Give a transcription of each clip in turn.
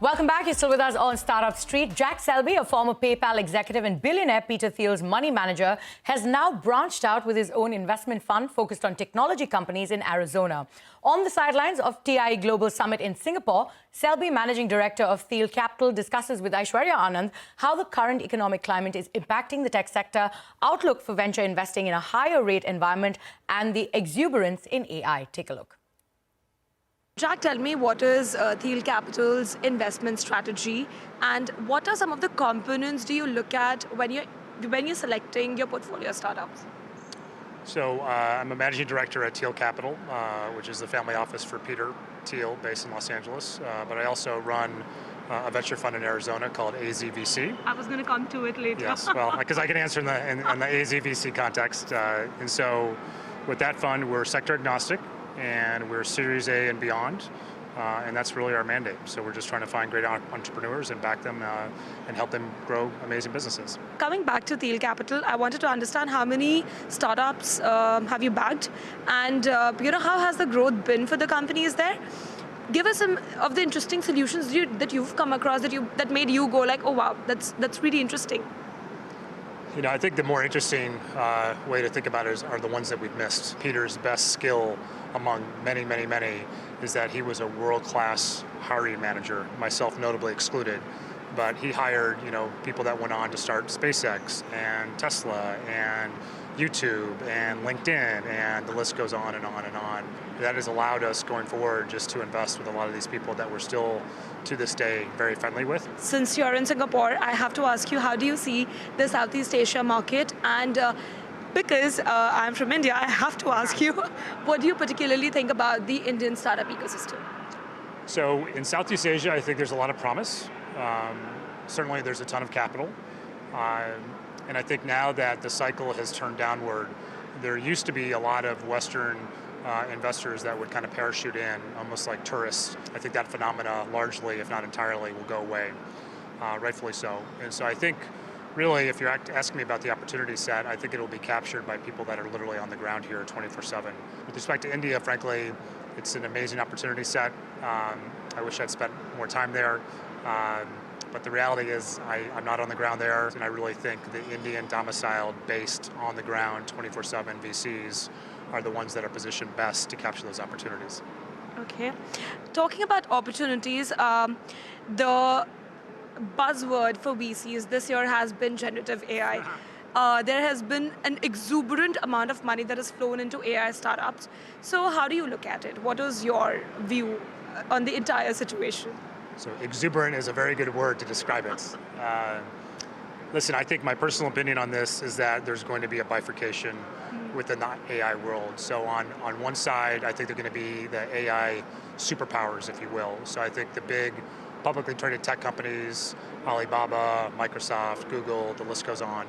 Welcome back. You're still with us on Startup Street. Jack Selby, a former PayPal executive and billionaire Peter Thiel's money manager, has now branched out with his own investment fund focused on technology companies in Arizona. On the sidelines of TI Global Summit in Singapore, Selby, managing director of Thiel Capital, discusses with Aishwarya Anand how the current economic climate is impacting the tech sector, outlook for venture investing in a higher rate environment, and the exuberance in AI. Take a look. Jack, tell me, what is Thiel Capital's investment strategy, and what are some of the components do you look at when you're selecting your portfolio startups? So I'm a managing director at Thiel Capital, which is the family office for Peter Thiel, based in Los Angeles. But I also run a venture fund in Arizona called AZVC. I was going to come to it later. Yes, well, because I can answer in the AZVC context. And so with that fund, we're sector agnostic, and we're Series A and beyond, and that's really our mandate. So we're just trying to find great entrepreneurs and back them and help them grow amazing businesses. Coming back to Thiel Capital, I wanted to understand how many startups have you backed, and how has the growth been for the companies there? Give us some of the interesting solutions that you've come across that made you go like, oh wow, that's really interesting. You know, I think the more interesting way to think about it are the ones that we've missed. Peter's best skill among many, many, many is that he was a world-class hiring manager, myself notably excluded. But he hired, people that went on to start SpaceX and Tesla and YouTube and LinkedIn, and the list goes on and on and on. That has allowed us going forward just to invest with a lot of these people that we're still, to this day, very friendly with. Since you're in Singapore, I have to ask you, how do you see the Southeast Asia market? And because I'm from India, I have to ask you, what do you particularly think about the Indian startup ecosystem? So in Southeast Asia, I think there's a lot of promise. Certainly there's a ton of capital. And I think now that the cycle has turned downward, there used to be a lot of Western investors that would kind of parachute in, almost like tourists. I think that phenomena largely, if not entirely, will go away, rightfully so. And so I think, really, if you're asking me about the opportunity set, I think it'll be captured by people that are literally on the ground here 24/7. With respect to India, frankly, it's an amazing opportunity set. I wish I'd spent more time there. But the reality is I'm not on the ground there, and I really think the Indian domiciled, based on the ground 24/7 VCs are the ones that are positioned best to capture those opportunities. Okay. Talking about opportunities, the buzzword for VCs this year has been generative AI. There has been an exuberant amount of money that has flown into AI startups. So how do you look at it? What is your view on the entire situation? So exuberant is a very good word to describe it. Listen, I think my personal opinion on this is that there's going to be a bifurcation within the AI world. So on one side, I think they're going to be the AI superpowers, if you will. So I think the big publicly traded tech companies, Alibaba, Microsoft, Google, the list goes on,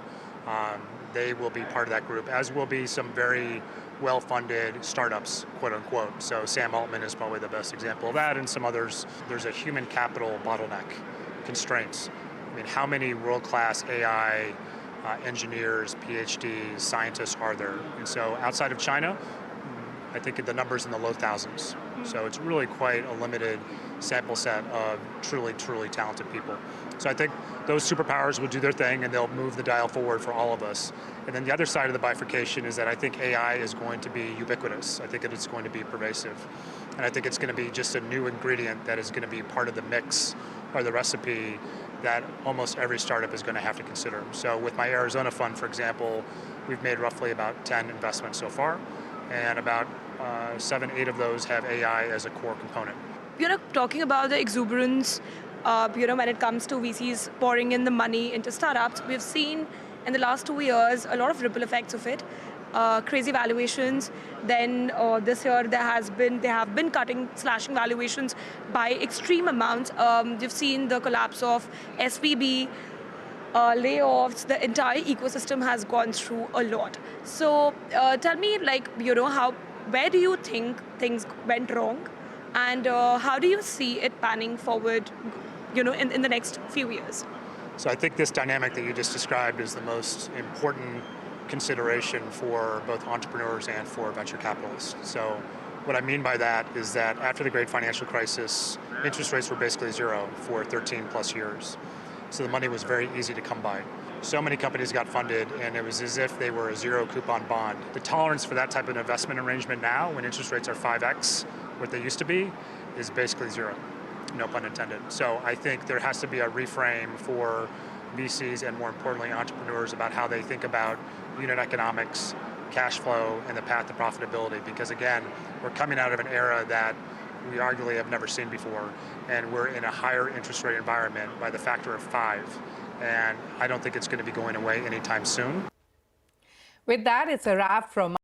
they will be part of that group, as will be some very well-funded startups, quote unquote. So Sam Altman is probably the best example of that, and some others. There's a human capital bottleneck, constraints. I mean, how many world-class AI engineers, PhDs, scientists are there? And so outside of China, I think the number's in the low thousands. So it's really quite a limited sample set of truly, truly talented people. So I think those superpowers will do their thing, and they'll move the dial forward for all of us. And then the other side of the bifurcation is that I think AI is going to be ubiquitous. I think that it's going to be pervasive. And I think it's going to be just a new ingredient that is going to be part of the mix or the recipe that almost every startup is going to have to consider. So with my Arizona fund, for example, we've made roughly about 10 investments so far, and about 7, 8 of those have AI as a core component. Talking about the exuberance, when it comes to VCs pouring in the money into startups, we've seen in the last 2 years a lot of ripple effects of it. Crazy valuations. Then this year they have been slashing valuations by extreme amounts. You've seen the collapse of SVB, layoffs. The entire ecosystem has gone through a lot. So tell me, where do you think things went wrong, and how do you see it panning forward, in the next few years? So I think this dynamic that you just described is the most important consideration for both entrepreneurs and for venture capitalists. So What I mean by that is that after the great financial crisis, interest rates were basically zero for 13 plus years. So the money was very easy to come by. So many companies got funded, and it was as if they were a zero coupon bond. The tolerance for that type of investment arrangement now, when interest rates are 5x what they used to be, is basically zero, no pun intended. So I think there has to be a reframe for VCs and, more importantly, entrepreneurs about how they think about unit economics, cash flow, and the path to profitability. Because again, we're coming out of an era that we arguably have never seen before, and we're in a higher interest rate environment by the factor of 5. And I don't think it's going to be going away anytime soon. With that, it's a wrap from